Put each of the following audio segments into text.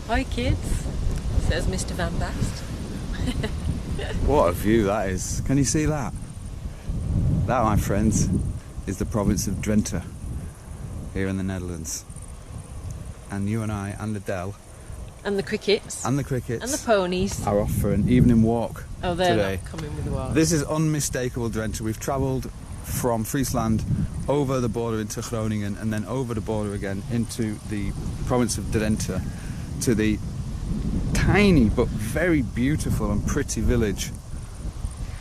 Hi kids, says Mr. Van Bast. What a view that is. Can you see that? That, my friends, is the province of Drenthe, here in the Netherlands. And you and I and Adele And the crickets. and the crickets And the ponies. are off for an evening walk Oh, they're today. not coming with the walk. This is unmistakable Drenthe. We've travelled from Friesland over the border into Groningen and then over the border again into the province of Drenthe to the tiny but very beautiful and pretty village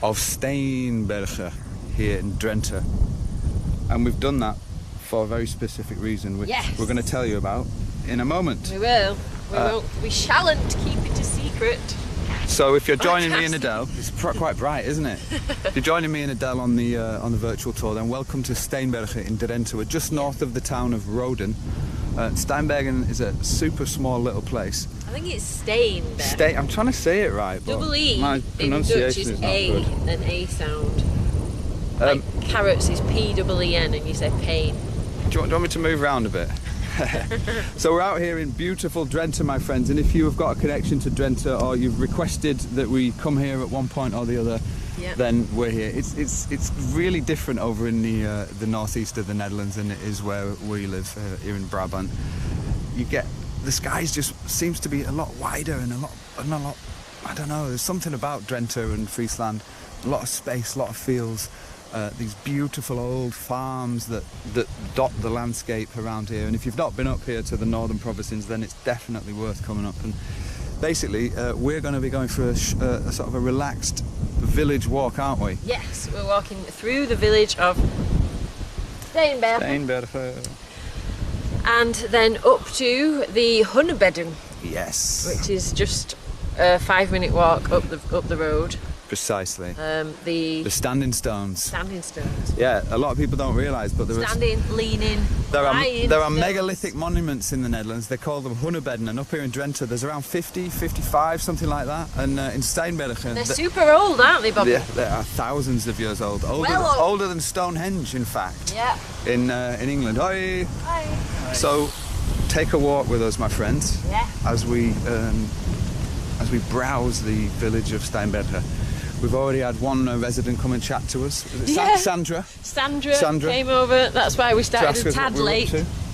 of Steenbergen here in Drenthe. And we've done that for a very specific reason, which Yes. we're going to tell you about in a moment. We will. We shalln't keep it a secret. So if you're joining me and Adele, it's quite bright, isn't it? If you're joining me and Adele on the virtual tour, then welcome to Steenbergen in Drenthe. We're just north of the town of Roden. Steinbergen is a super small little place. I think it's Steinberg. I'm trying to say it right, but Double E my in Dutch pronunciation is is not A, good. an A sound. Like carrots is P-double-E-N and you say pain. Do you want me to move around a bit? So we're out here in beautiful Drenthe, my friends, and if you have got a connection to Drenthe or you've requested that we come here at one point or the other, then we're here. It's really different over in the northeast of the Netherlands than it is where we live here in Brabant. You get the skies just seems to be a lot wider and a lot. I don't know. There's something about Drenthe and Friesland. A lot of space, a lot of fields. These beautiful old farms that dot the landscape around here, and if you've not been up here to the northern provinces, then it's definitely worth coming up. And basically we're going to be going for a sort of a relaxed village walk, aren't we? Yes, we're walking through the village of Steinberg and then up to the Hunnebedden. Yes. Which is just a 5-minute walk up the road. Precisely. The standing stones. Standing stones. Yeah, a lot of people don't realise, but there are megalithic monuments in the Netherlands. They call them Hunnebedden, and up here in Drenthe there's around 50, 55, something like that. And in Steinbergen... They're super old, aren't they, Bobby? Yeah, they are thousands of years old. Older than Stonehenge, in fact. Yeah. In England. Hi. Hi. So, take a walk with us, my friends. Yeah. As we browse the village of Steinbergen. We've already had one resident come and chat to us. Sandra came over. That's why we started a tad late.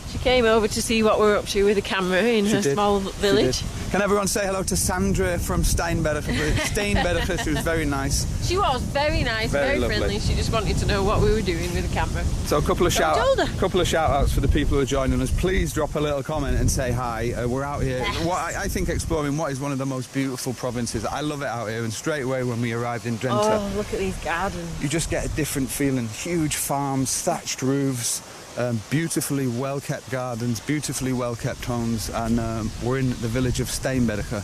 She came over to see what we're up to with a camera in her small village. Can everyone say hello to Sandra from Steinbergen? She was very nice. She was very nice, very friendly. She just wanted to know what we were doing with the camera. So a couple of shout outs for the people who are joining us. Please drop a little comment and say hi. We're out here, I think, exploring what is one of the most beautiful provinces. I love it out here, and straight away when we arrived in Drenthe, oh, look at these gardens. You just get a different feeling. Huge farms, thatched roofs. Beautifully well-kept gardens, beautifully well-kept homes, and we're in the village of Steenbergen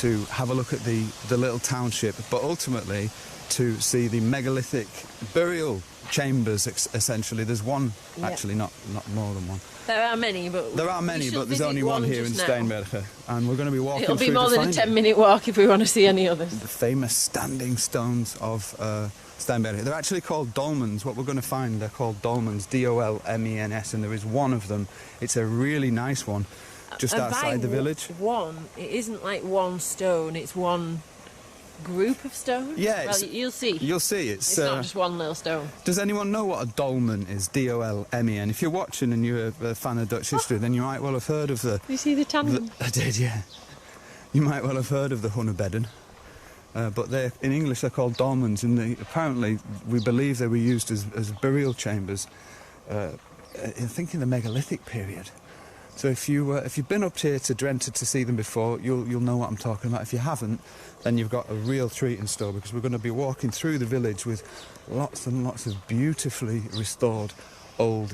to have a look at the little township, but ultimately to see the megalithic burial chambers. Essentially, there's one, actually not more than one. There are many, but there's only one here in Steenbergen, and we're going to be walking. It'll be more than a 10-minute walk if we want to see any others. The famous standing stones of Steinberg. They're actually called Dolmens. What we're going to find, they're called Dolmens, D-O-L-M-E-N-S, and there is one of them. It's a really nice one, just outside the village. It isn't like one stone, it's one group of stones? Yeah. Well, you'll see. You'll see. It's not just one little stone. Does anyone know what a dolmen is? D-O-L-M-E-N. If you're watching and you're a fan of Dutch history, then you might well have heard of the... Do you see the tandem? I did, yeah. You might well have heard of the Hunnebedden. But in English they're called dolmens, and apparently we believe they were used as burial chambers, I think in the megalithic period. So if you've been up here to Drenthe to see them before, you'll know what I'm talking about. If you haven't, then you've got a real treat in store, because we're going to be walking through the village with lots and lots of beautifully restored old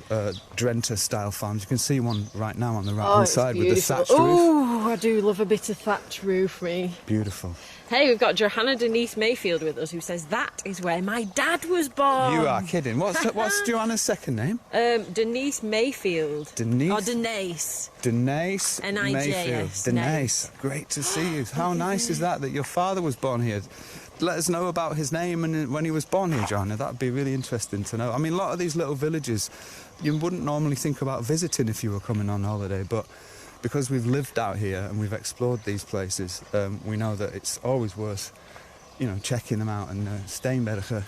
Drenthe style farms. You can see one right now on the right hand side with the thatched roof. Oh, I do love a bit of thatched roof, Beautiful. Hey, we've got Johanna Denise Mayfield with us, who says that is where my dad was born. You are kidding. What's Johanna's second name? Denise Mayfield. Denise? Or Denise. Denise Mayfield. Denise. Great to see you. How nice is that your father was born here? Let us know about his name and when he was born here, Johanna. That would be really interesting to know. I mean, a lot of these little villages, you wouldn't normally think about visiting if you were coming on holiday, but because we've lived out here and we've explored these places, we know that it's always worth, you know, checking them out. And Steenbergen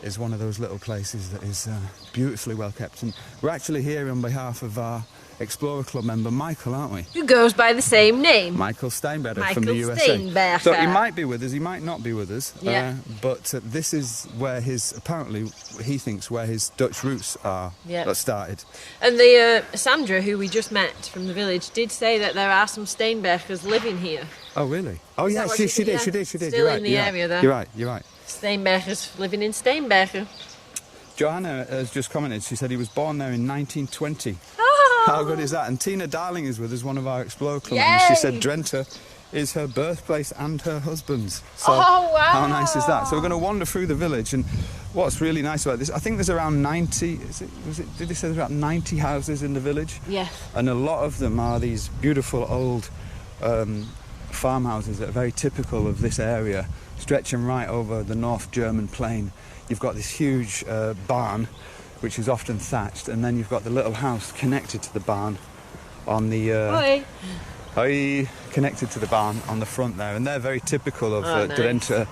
is one of those little places that is beautifully well kept. And we're actually here on behalf of our Explorer Club member Michael, aren't we? Who goes by the same name. Michael Steinberg from the USA. Steinberg. So he might be with us, he might not be with us. Yeah. But this is where his, apparently, he thinks where his Dutch roots are started. And the Sandra, who we just met from the village, did say that there are some Steinbergers living here. Oh, really? Oh, yeah, she did. Still You're right, in the area there. You're right. Steinbergers living in Steinbergen. Johanna has just commented, she said he was born there in 1920. Oh. How good is that? And Tina Darling is with us, one of our Explorer Club members. She said Drenthe is her birthplace and her husband's. So wow. How nice is that? So we're going to wander through the village, and what's really nice about this, I think there's around 90, did they say there's about 90 houses in the village? Yes. And a lot of them are these beautiful old farmhouses that are very typical of this area, stretching right over the North German plain. You've got this huge barn, which is often thatched, and then you've got the little house connected to the barn on the connected to the barn on the front there, and they're very typical of Drenthe,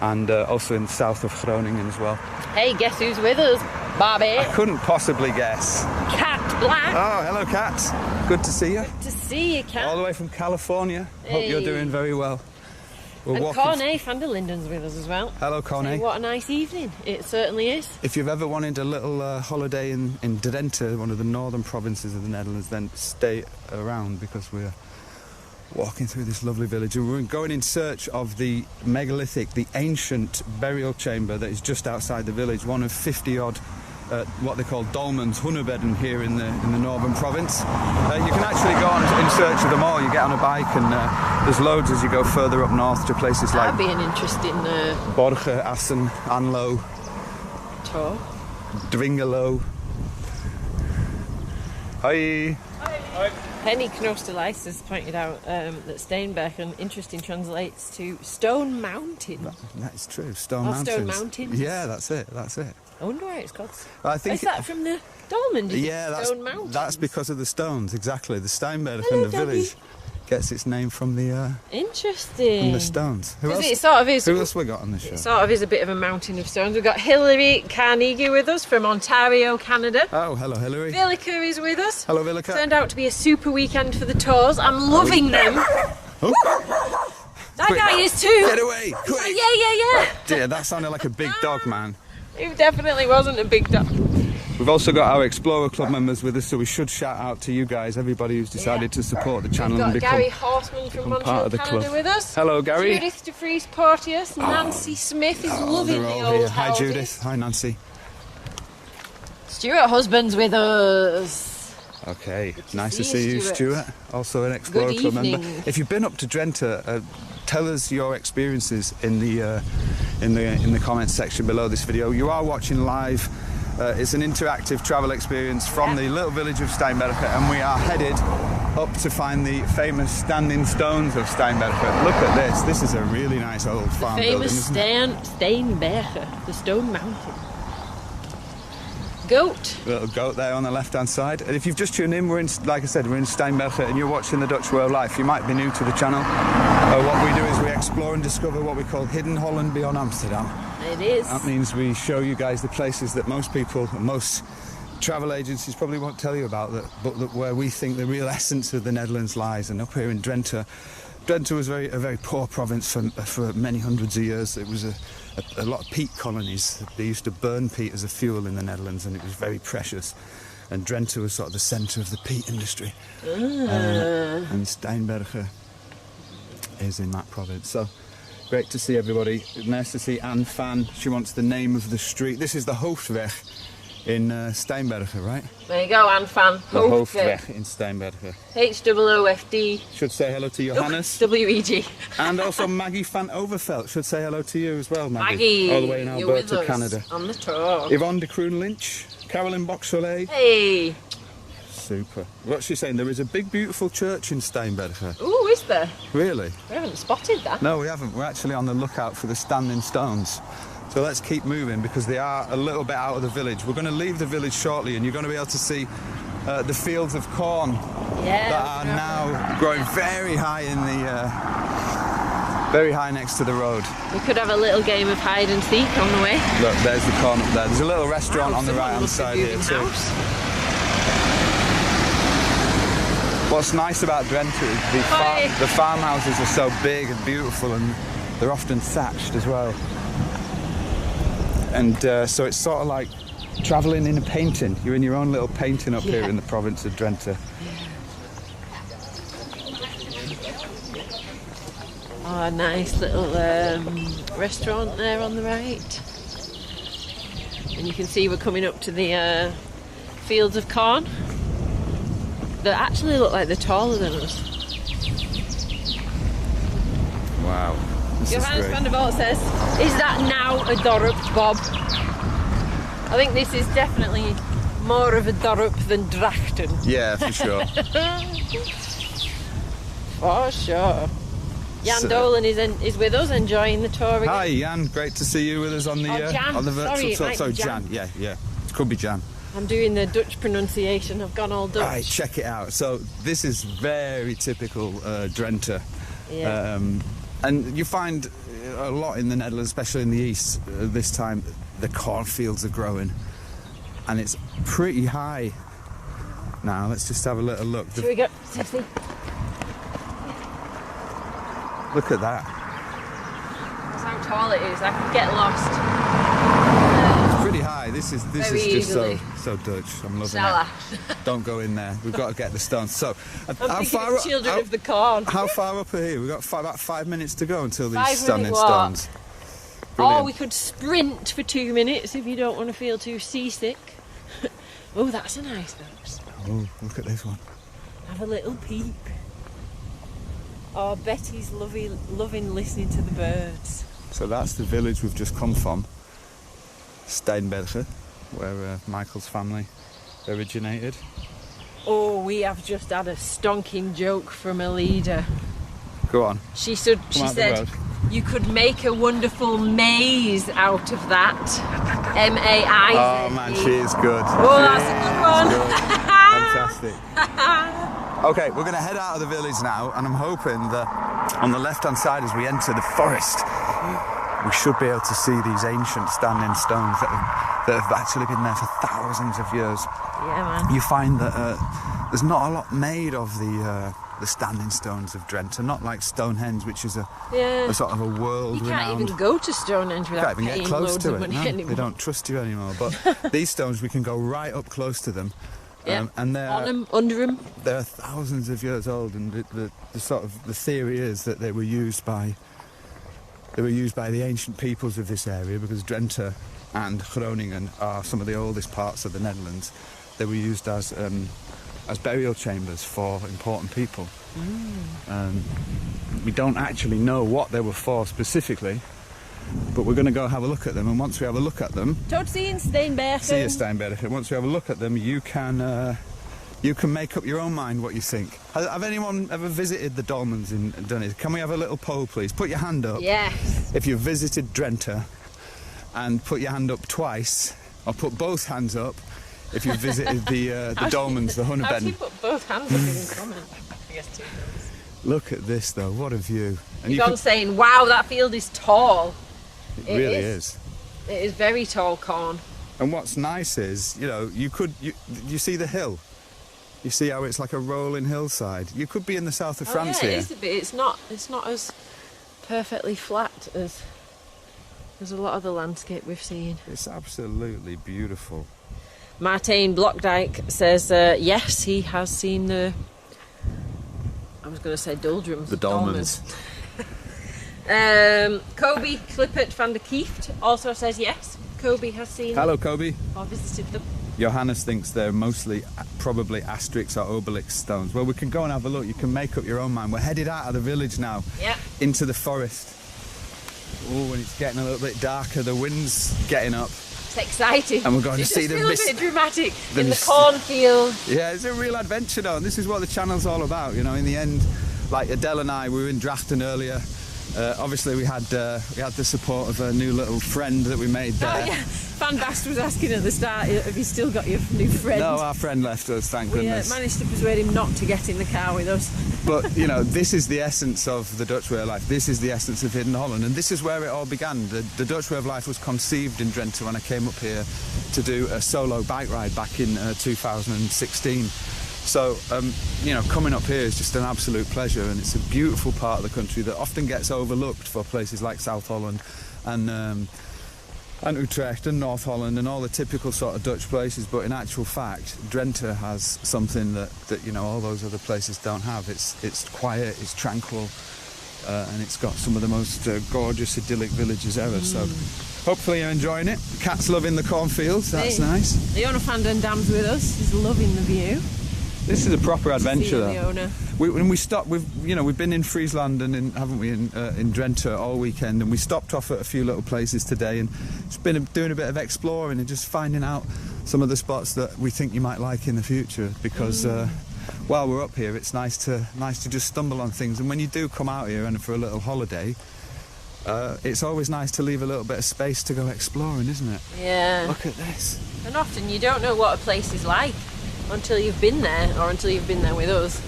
and also in the south of Groningen as well. Hey, guess who's with us, Bobby? I couldn't possibly guess. Cat Black. Oh, hello, Kat. Good to see you. Good to see you, Cat. All the way from California. Hey. Hope you're doing very well. And Corné van der Linden's with us as well. Hello, Corné. So what a nice evening. It certainly is. If you've ever wanted a little holiday in Drenthe, one of the northern provinces of the Netherlands, then stay around, because we're walking through this lovely village, and we're going in search of the megalithic, the ancient burial chamber that is just outside the village, one of 50-odd what they call Dolmens, Hunnebedden here in the northern province. You can actually go on in search of them all. You get on a bike, and there's loads as you go further up north to places like... That'd be an interesting... Borge, Assen, Anlo, tour. Dwingelo. Hi. Hi. Penny Knostelijs has pointed out that Steenbergen, interesting, translates to stone mountain. That is true, stone mountains. Stone mountains. Yeah, that's it. I wonder why it's called. I think is that from the Dolmens? Yeah, Stone Mountains? That's because of the stones. Exactly, the Steinberg and the village gets its name from the interesting from the stones. Who else? It sort of is. Who else we got on the show? It sort of is a bit of a mountain of stones. We've got Hilary Carnegie with us from Ontario, Canada. Oh, hello, Hilary. Villica is with us. Hello, Villica. Turned out to be a super weekend for the tours. I'm loving them. Oh. That guy is too. Get away! Quick. Yeah. Dear, that sounded like a big dog, man. It definitely wasn't a big dog. We've also got our Explorer Club members with us, so we should shout out to you guys, everybody who's decided to support the channel. We've got Gary Horseman from Montreal, Canada with us. Hello, Gary. Judith de Vries Porteous. Nancy Smith is loving the old houses. Hi, Judith. Hi, Nancy. Stuart Husband's with us. Okay, nice to see you, Stuart. Also an Explorer Club member. If you've been up to Drenthe, tell us your experiences in the comments section below this video. You are watching live. It's an interactive travel experience from the little village of Steinbergen, and we are headed up to find the famous standing stones of Steinbergen. Look at this. This is a really nice old farm building, isn't it? Steinbergen, the stone mountain. Goat. Little goat there on the left-hand side. And if you've just tuned in, we're in, like I said, we're in Steinbergen, and you're watching the Dutch Way of Life. You might be new to the channel. What we do is we explore and discover what we call hidden Holland beyond Amsterdam. It is. That means we show you guys the places that most people, most travel agencies probably won't tell you about, but where we think the real essence of the Netherlands lies. And up here in Drenthe, Drenthe was a very poor province for many hundreds of years. It was a lot of peat colonies. They used to burn peat as a fuel in the Netherlands, and it was very precious. And Drenthe was sort of the centre of the peat industry. And Steinbergen is in that province. So great to see everybody. Nice to see Anne Fan. She wants the name of the street. This is the Hoofdweg in Steinbergen, right? There you go, Anne Fan. The Hoofdweg in Steinbergen. HOOFD. Should say hello to Johannes. WEG. And also Maggie van Overveld should say hello to you as well, Maggie. Maggie, all the way in Alberta, Canada. On the tour. Yvonne de Kroon-Lynch, Carolyn Boxolet. Hey. Super. What's she saying? There is a big, beautiful church in Steinbergen. Ooh, is there? Really? We haven't spotted that. No, we haven't. We're actually on the lookout for the standing stones. So let's keep moving, because they are a little bit out of the village. We're going to leave the village shortly, and you're going to be able to see the fields of corn that are now growing very high in the, very high next to the road. We could have a little game of hide and seek on the way. Look, there's the corn up there. There's a little restaurant on the right-hand side here too. What's nice about Drenthe is the farmhouses are so big and beautiful, and they're often thatched as well. And so it's sort of like travelling in a painting. You're in your own little painting up here in the province of Drenthe. Oh, a nice little restaurant there on the right. And you can see we're coming up to the fields of corn. They actually look like they're taller than us. Wow. Johannes van der Bolt says, is that now a Dorp, Bob? I think this is definitely more of a Dorp than Drachten. Yeah, for sure. For sure. Jan Dolan is with us, enjoying the tour again. Hi Jan, great to see you with us on the Jan. on the virtual tour. Sorry, Jan. Yeah, it could be Jan. I'm doing the Dutch pronunciation. I've gone all Dutch. Right, check it out. So this is very typical Drenthe. Yeah. And you find a lot in the Netherlands, especially in the east, this time the cornfields are growing. And it's pretty high now. Let's just have a little look. Should we go, Sissy? Look at that. That's how tall it is. I could get lost. It's pretty high. This is just so Dutch. I'm loving it. Don't go in there. We've got to get the stones. So, how far up? Children of the corn. How far up are here? We've got about 5 minutes to go until these 5 minute standing stones. Or we could sprint for 2 minutes if you don't want to feel too seasick. Oh, that's a nice house. Oh, look at this one. Have a little peep. Oh, Betty's loving listening to the birds. So that's the village we've just come from, Steenbergen, where Michael's family originated. Oh, we have just had a stonking joke from a leader. Go on. She said, you could make a wonderful maze out of that. M-A-I-Z-E. Oh man, she is good. Oh, that's a good one. Fantastic. Okay, we're going to head out of the village now, and I'm hoping that on the left-hand side as we enter the forest, we should be able to see these ancient standing stones that have actually been there for thousands of years. Yeah, man. You find that there's not a lot made of the standing stones of Drenthe, not like Stonehenge, which is a sort of a world-renowned... You can't even go to Stonehenge without paying get close loads to of it. money anymore. They don't trust you anymore. But these stones, we can go right up close to them. And they're on them, under them. They're thousands of years old, and the sort of the theory is that they were used by the ancient peoples of this area, because Drenthe and Groningen are some of the oldest parts of the Netherlands. They were used as burial chambers for important people. We don't actually know what they were for specifically, but we're going to go have a look at them, and once we have a look at them... Tot ziens, Steenbergen. See you, Steinbergen. Once we have a look at them, you can make up your own mind what you think. Have anyone ever visited the Dolmens in Drenthe? Can we have a little poll, please? Put your hand up. Yes. If you've visited Drenthe, and put your hand up twice, or put both hands up if you've visited the Dolmens, the Hunnebedden. How do you put both hands up in comment? I guess two. Look at this, though. What a view. And You're saying, wow, that field is tall. It really is. It is very tall corn. And what's nice is, you see the hill. You see how it's like a rolling hillside. You could be in the south of France here. It is a bit. It's not as perfectly flat as a lot of the landscape we've seen. It's absolutely beautiful. Martijn Blokdijk says yes, he has seen the... I was going to say doldrums. The Dolmens. Kobe Clippert van der Kieft also says yes. Kobe has seen Hello, Kobe. or visited them. Johannes thinks they're mostly probably Asterix or Obelix stones. Well, we can go and have a look. You can make up your own mind. We're headed out of the village now, into the forest. Oh, and it's getting a little bit darker. The wind's getting up. It's exciting. And we're going to see the mist. It's a bit dramatic in the cornfield. Yeah, it's a real adventure, though. And this is what the channel's all about. You know, in the end, like Adele and I, we were in Drachten earlier. Obviously, we had the support of a new little friend that we made there. Oh yeah, Van Bast was asking at the start, have you still got your new friend? No, our friend left us, thank goodness. We managed to persuade him not to get in the car with us. But, you know, this is the essence of the Dutch way of life. This is the essence of Hidden Holland, and this is where it all began. The Dutch way of life was conceived in Drenthe when I came up here to do a solo bike ride back in 2016. So, you know, coming up here is just an absolute pleasure, and it's a beautiful part of the country that often gets overlooked for places like South Holland and Utrecht and North Holland and all the typical sort of Dutch places. But in actual fact, Drenthe has something that you know, all those other places don't have. It's quiet, it's tranquil, and it's got some of the most gorgeous, idyllic villages ever. So hopefully you're enjoying it. Cat's loving the cornfields, that's nice. The owner van den Dam's with us, he's loving the view. This is a proper adventure, though. When we stopped, we've been in Friesland and haven't we, in Drenthe all weekend, and we stopped off at a few little places today and just been doing a bit of exploring and just finding out some of the spots that we think you might like in the future. Because while we're up here, it's nice to just stumble on things. And when you do come out here and for a little holiday, it's always nice to leave a little bit of space to go exploring, isn't it? Yeah. Look at this. And often you don't know what a place is like until you've been there, or until you've been there with us.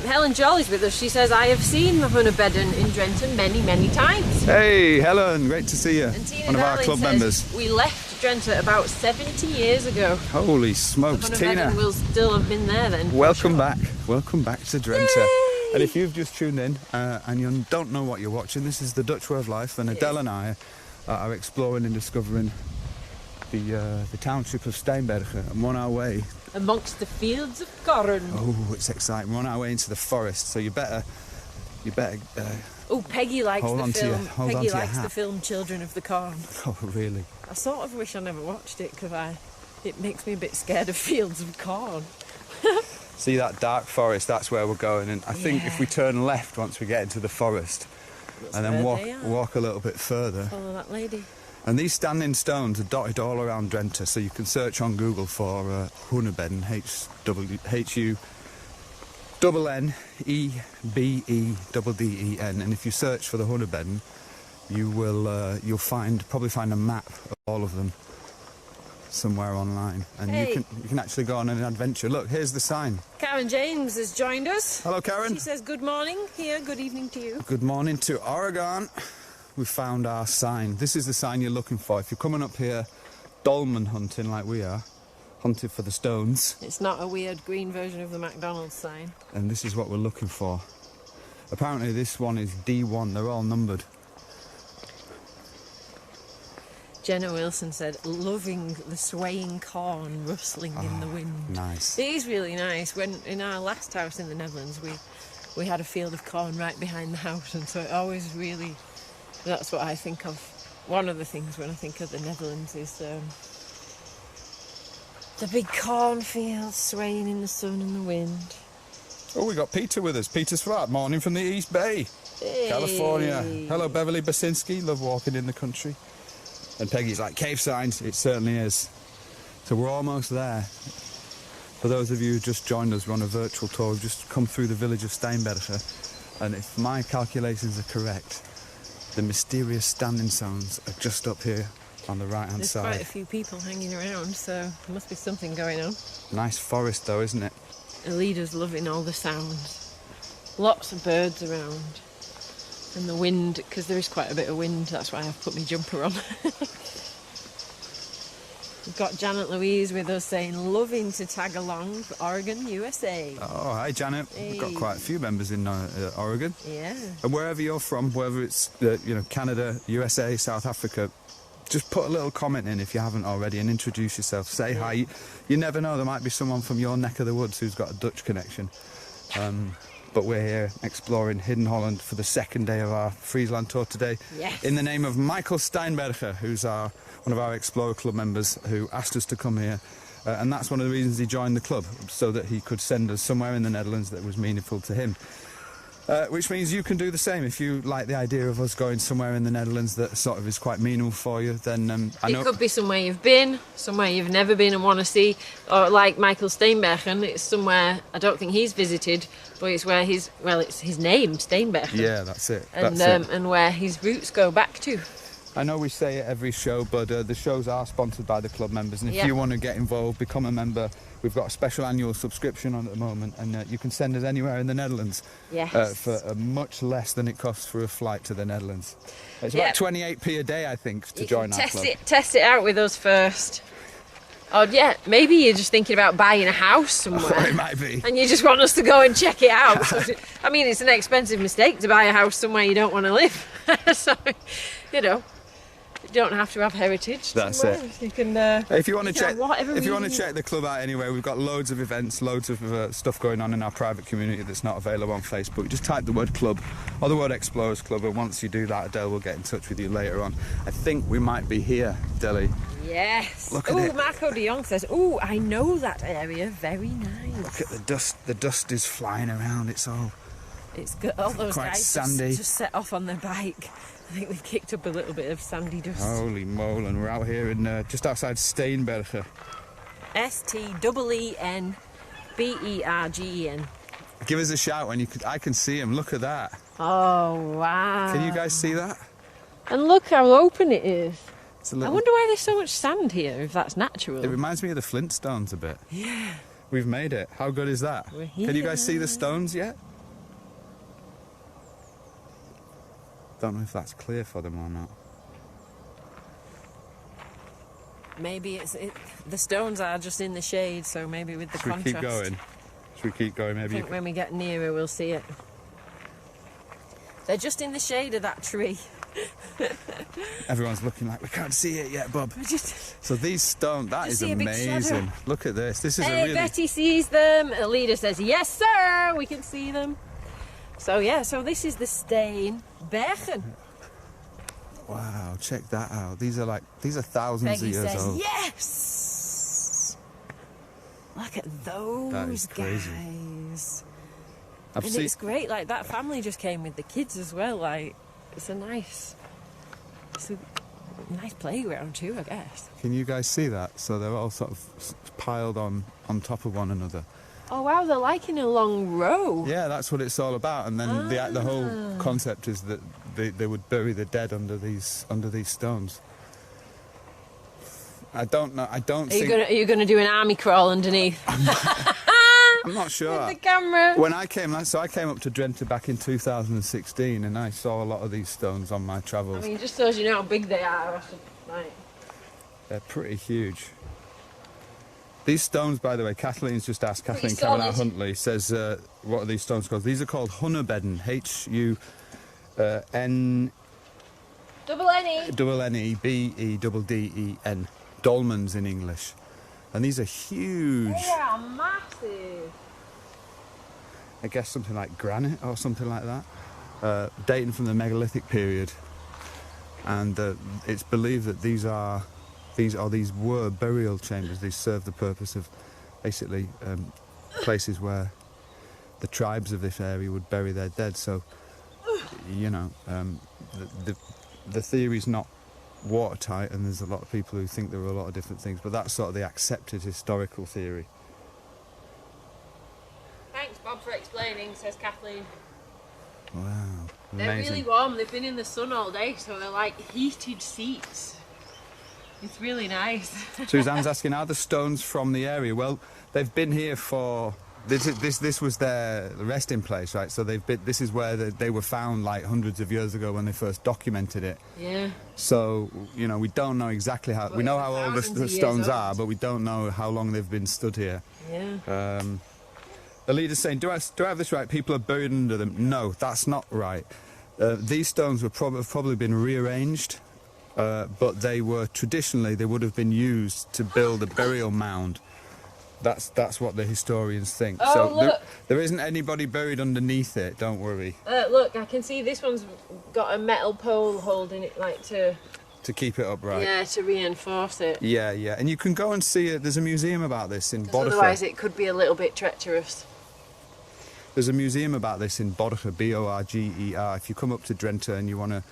Helen Jolly's with us. She says, I have seen the Hunnebedden in Drenthe many, many times. Hey, Helen, great to see you. And Tina One of our club members. We left Drenthe about 70 years ago. Holy smokes, the Tina. Hunnebedden will still have been there then. Welcome back. Welcome back to Drenthe. Yay! And if you've just tuned in and you don't know what you're watching, this is the Dutch way of life, and Adele and I are exploring and discovering the township of Steenbergen, and we're on our way amongst the fields of corn. Oh, it's exciting. We're on our way into the forest, so you better oh, Peggy likes hold the on film. to your, hold Peggy on to likes your the film Children of the Corn. Oh, really? I sort of wish I never watched it because it makes me a bit scared of fields of corn. See that dark forest? That's where we're going, and I think if we turn left once we get into the forest, and then walk a little bit further. Follow that lady. And these standing stones are dotted all around Drenthe, so you can search on Google for Hunnebedden, Hunnebedden, and if you search for the Hunnebedden, you'll probably find a map of all of them somewhere online, and you can actually go on an adventure. Look, here's the sign. Karen James has joined us. Hello, Karen. She says good morning here, good evening to you. Good morning to Oregon. We found our sign. This is the sign you're looking for. If you're coming up here dolmen hunting like we are, hunting for the stones. It's not a weird green version of the McDonald's sign. And this is what we're looking for. Apparently this one is D1. They're all numbered. Jenna Wilson said, loving the swaying corn rustling in the wind. Nice. It is really nice. When in our last house in the Netherlands, we had a field of corn right behind the house, and so it always really... That's what I think of. One of the things when I think of the Netherlands is the big cornfields swaying in the sun and the wind. Oh, we got Peter with us. Peter Swart, morning from the East Bay, California. Hello, Beverly Basinski. Love walking in the country. And Peggy's like, cave signs. It certainly is. So we're almost there. For those of you who just joined us, we're on a virtual tour. We've just come through the village of Steinbergen. And if my calculations are correct, the mysterious standing stones are just up here on the right-hand side. There's quite a few people hanging around, so there must be something going on. Nice forest though, isn't it? Alida's loving all the sounds. Lots of birds around. And the wind, because there is quite a bit of wind, that's why I've put my jumper on. We've got Janet Louise with us saying, loving to tag along for Oregon, USA. Oh, hi Janet. Hey. We've got quite a few members in Oregon. Yeah. And wherever you're from, whether it's Canada, USA, South Africa, just put a little comment in if you haven't already and introduce yourself. Say hi. You never know, there might be someone from your neck of the woods who's got a Dutch connection. But we're here exploring Hidden Holland for the second day of our Friesland tour today. Yes. In the name of Michael Steinbergen, who's one of our Explorer Club members who asked us to come here. And that's one of the reasons he joined the club, so that he could send us somewhere in the Netherlands that was meaningful to him. Which means you can do the same. If you like the idea of us going somewhere in the Netherlands that sort of is quite meaningful for you, then I know... It could be somewhere you've been, somewhere you've never been and want to see, or like Michael Steenbergen, it's somewhere I don't think he's visited, but it's where his, well, it's his name, Steinberg. Yeah, that's it. And, that's it. And where his roots go back to. I know we say it every show, but the shows are sponsored by the club members, and if you want to get involved, become a member, we've got a special annual subscription on at the moment, and you can send us anywhere in the Netherlands for much less than it costs for a flight to the Netherlands. It's about 28p a day, I think, to join our club. Test it out with us first. Oh yeah, maybe you're just thinking about buying a house somewhere. Oh, it might be. And you just want us to go and check it out. I mean, it's an expensive mistake to buy a house somewhere you don't want to live. So, you know, you don't have to have heritage. That's somewhere. it. You can. If you want to check, check the club out anyway, we've got loads of events, loads of stuff going on in our private community that's not available on Facebook. Just type the word club or the word Explorers Club, and once you do that, Adele will get in touch with you later on. I think we might be here, Deli. Yes. Look at it. Marco de Jong says, "Oh, I know that area. Very nice." Look at the dust. The dust is flying around. It's good. All those quite guys sandy. Just set off on their bike. I think they've kicked up a little bit of sandy dust. Holy moly, and we're out here in just outside Steenbergen. Steenbergen. Give us a shout when you could. I can see him. Look at that. Oh wow! Can you guys see that? And look how open it is. It's a little... I wonder why there's so much sand here. If that's natural. It reminds me of the Flintstones a bit. Yeah. We've made it. How good is that? We're here. Can you guys see the stones yet? Don't know if that's clear for them or not. Maybe the stones are just in the shade, so maybe with the contrast. Should we keep going? Should we keep going? Maybe. I think when we get nearer, we'll see it. They're just in the shade of that tree. Everyone's looking like we can't see it yet, Bob. So these stones, that is amazing. Look at this. This is a really... Betty sees them. Alida says, "Yes, sir, we can see them." So yeah, so this is the Steenbergen. Wow, check that out. These are thousands of years old. Yes. Look at those guys. It's great. Like that family just came with the kids as well. Like it's a nice playground too, I guess. Can you guys see that? So they're all sort of piled on top of one another. Oh wow, they're like in a long row. Yeah, that's what it's all about. And then the whole concept is that they would bury the dead under these stones. I don't know. Are you going to do an army crawl underneath? I'm not sure. With the camera. When I came up to Drenthe back in 2016, and I saw a lot of these stones on my travels. I mean, just so you know how big they are. They're pretty huge. These stones, by the way, Kathleen's just asked, Kathleen Cavanagh Huntley says, what are these stones called? These are called Hunnebedden, Hunnebedden, Dolmens in English. And these are huge. They are massive. I guess something like granite or something like that, dating from the megalithic period. And it's believed that these were burial chambers. These served the purpose of basically places where the tribes of this area would bury their dead. So, you know, the theory's not watertight, and there's a lot of people who think there are a lot of different things, but that's sort of the accepted historical theory. Thanks, Bob, for explaining, says Kathleen. Wow, amazing. They're really warm. They've been in the sun all day, so they're like heated seats. It's really nice. Suzanne's asking, are the stones from the area? Well, they've been here for... This was their resting place, right? So this is where they were found like hundreds of years ago when they first documented it. Yeah. So, you know, we don't know exactly how... We know how old the stones are, but we don't know how long they've been stood here. Yeah. Alida's saying, do I have this right? People are buried under them. No, that's not right. These stones have probably been rearranged. But they would have been used to build a burial mound. That's what the historians think. Oh, so look. There isn't anybody buried underneath it, don't worry. Look, I can see this one's got a metal pole holding it, like to keep it upright. Yeah, to reinforce it. Yeah, yeah. And you can go and see it. There's a museum about this in Bodeford. Otherwise it could be a little bit treacherous. There's a museum about this in Borger, B-O-R-G-E-R. If you come up to Drenthe and you want to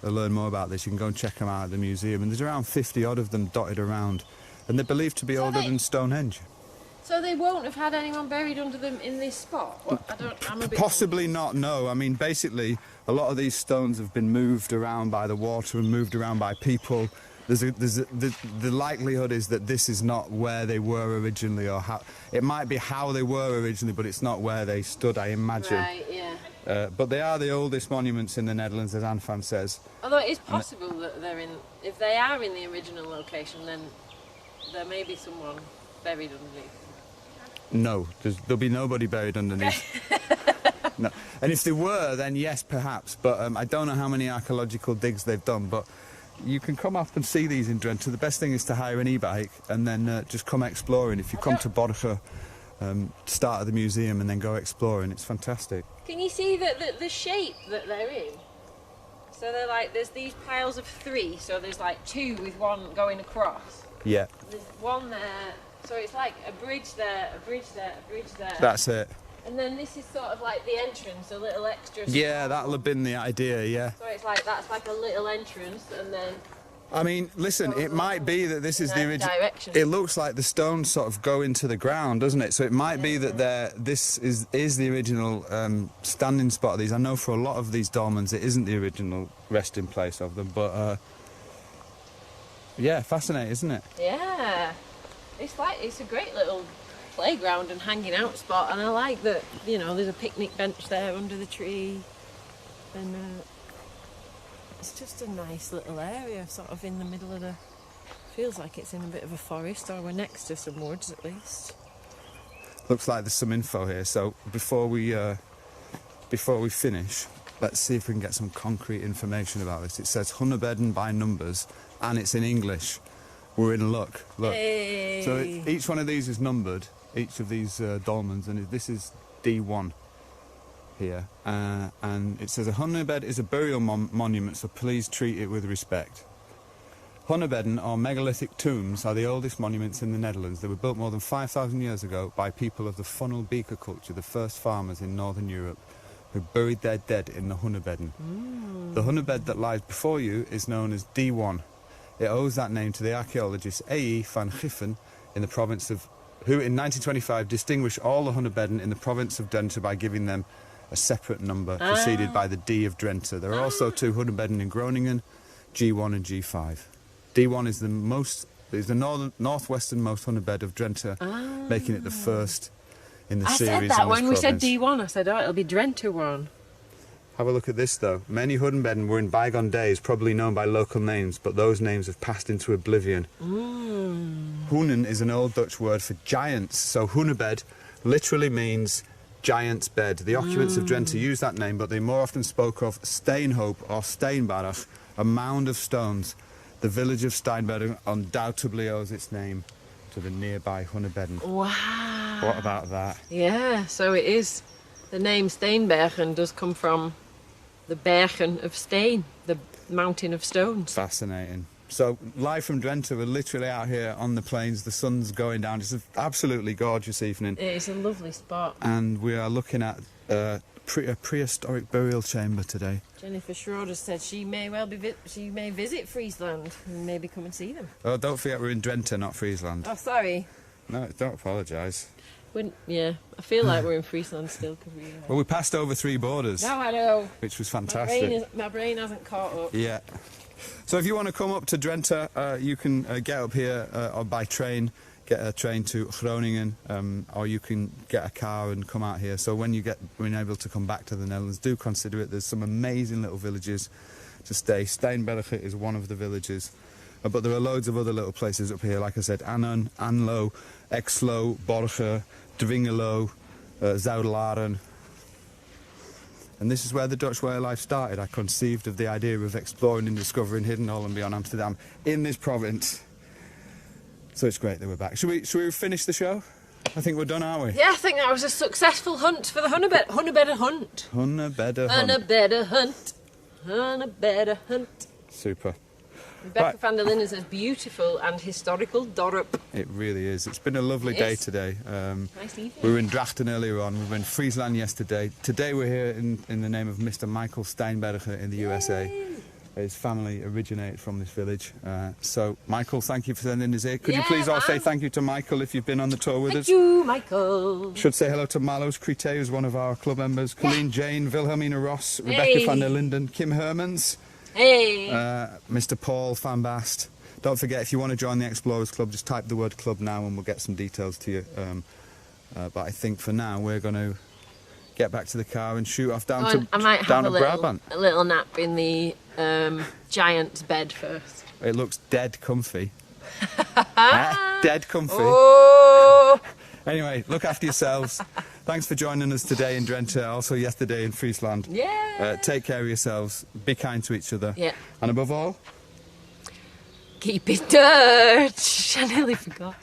learn more about this, you can go and check them out at the museum. And there's around 50 odd of them dotted around. And they're believed to be older than Stonehenge. So they won't have had anyone buried under them in this spot? I'm a bit Possibly not, no. I mean, basically, a lot of these stones have been moved around by the water and moved around by people. The likelihood is that this is not where they were originally, or how it might be how they were originally, but it's not where they stood, I imagine. Right, yeah. But they are the oldest monuments in the Netherlands, as Anfan says. Although it is possible that if they are in the original location, then there may be someone buried underneath. No, there'll be nobody buried underneath. No. And if there were, then yes, perhaps. But I don't know how many archaeological digs they've done. But you can come up and see these in Drenthe. The best thing is to hire an e-bike and then just come exploring. If you come to Borger, start at the museum and then go exploring, it's fantastic. Can you see the shape that they're in? So they're like, there's these piles of 3, so there's like 2 with one going across. Yeah. There's one there, so it's like a bridge there, a bridge there, a bridge there. That's it. And then this is sort of like the entrance, a little extra. Yeah, that'll have been the idea, yeah. So it's like, that's like a little entrance, and then... I mean, listen, it might be that this is the original... direction. It looks like the stones sort of go into the ground, doesn't it? So it might be that this is the original standing spot of these. I know for a lot of these dolmens it isn't the original resting place of them, but... yeah, fascinating, isn't it? Yeah. It's a great little playground and hanging out spot, and I like that, you know, there's a picnic bench there under the tree, and it's just a nice little area, sort of in the middle of the... Feels like it's in a bit of a forest, or we're next to some woods at least. Looks like there's some info here, so before we finish, let's see if we can get some concrete information about this. It says Hunnebedden by numbers, and it's in English. We're in luck. Look. Hey. So each one of these is numbered, each of these dolmens, and this is D1 here. And it says a Hunnebed is a burial monument, so please treat it with respect. Hunnebedden, or megalithic tombs, are the oldest monuments in the Netherlands. They were built more than 5,000 years ago by people of the funnel beaker culture, the first farmers in northern Europe, who buried their dead in the Hunnebedden. The Hunnebed that lies before you is known as D1. It owes that name to the archaeologist A.E. van Giffen in the province of, who in 1925 distinguished all the Hunnebedden in the province of Drenthe by giving them a separate number preceded by the D of Drenthe. There are also 2 Hunnebedden in Groningen, G1 and G5. D1 is the northwesternmost Hunnebed of Drenthe, making it the first in the series. I said that in this when we province. said D1, I said, oh, it'll be Drenthe 1. Have a look at this though. Many Hunnebedden were in bygone days probably known by local names, but those names have passed into oblivion. Hunnen is an old Dutch word for giants, so Hunnebed literally means giant's bed. The occupants of Drenthe used that name, but they more often spoke of Steenhoop or Steenberg, a mound of stones. The village of Steinberg undoubtedly owes its name to the nearby Hunnebedden. Wow. What about that? Yeah, so it is. The name Steenbergen does come from the Bergen of Steen, the mountain of stones. Fascinating. So, live from Drenthe, we're literally out here on the plains, the sun's going down. It's an absolutely gorgeous evening. It is a lovely spot. And we are looking at a prehistoric burial chamber today. Jennifer Schroeder said she may visit Friesland and maybe come and see them. Oh, don't forget we're in Drenthe, not Friesland. Oh, sorry. No, don't apologise. Yeah, I feel like we're in Friesland still. Well, we passed over 3 borders. No, I know. Which was fantastic. My brain hasn't caught up. Yeah. So if you want to come up to Drenthe, you can get up here or by train, get a train to Groningen, or you can get a car and come out here. So when you're able to come back to the Netherlands, do consider it. There's some amazing little villages to stay. Steinbergen is one of the villages. But there are loads of other little places up here, like I said, Annen, Anlo, Exlo, Borger, Dwingelo, Zuidlaren. And this is where the Dutch way of life started. I conceived of the idea of exploring and discovering hidden Holland beyond Amsterdam in this province. So it's great that we're back. Should we finish the show? I think we're done, aren't we? Yeah, I think that was a successful hunt for the Hunnebedden hunt. Hunnebedden hunt. Hunnebedden hunt. Hunnebedden hunt. Super. Rebecca van der Linden says beautiful and historical Dorp. It really is. It's been a lovely day today. Nice evening. We were in Drenthe earlier on. We were in Friesland yesterday. Today we're here in the name of Mr. Michael Steenbergen in the USA. His family originated from this village. So, Michael, thank you for sending us here. Could you please all say thank you to Michael if you've been on the tour with us? Thank you, Michael. Should say hello to Malos Crete, who's one of our club members. Colleen Jane, Wilhelmina Ross, Rebecca van der Linden, Kim Hermans. Hey. Mr. Paul van Bast. Don't forget, if you want to join the Explorers Club, just type the word club now and we'll get some details to you. But I think for now we're going to get back to the car and shoot off down to I might have Brabant. a little nap in the giant's bed first. It looks dead comfy. Dead comfy. Oh. Anyway, look after yourselves. Thanks for joining us today in Drenthe, also yesterday in Friesland. Yeah. Take care of yourselves. Be kind to each other. Yeah. And above all, keep in touch. I nearly forgot.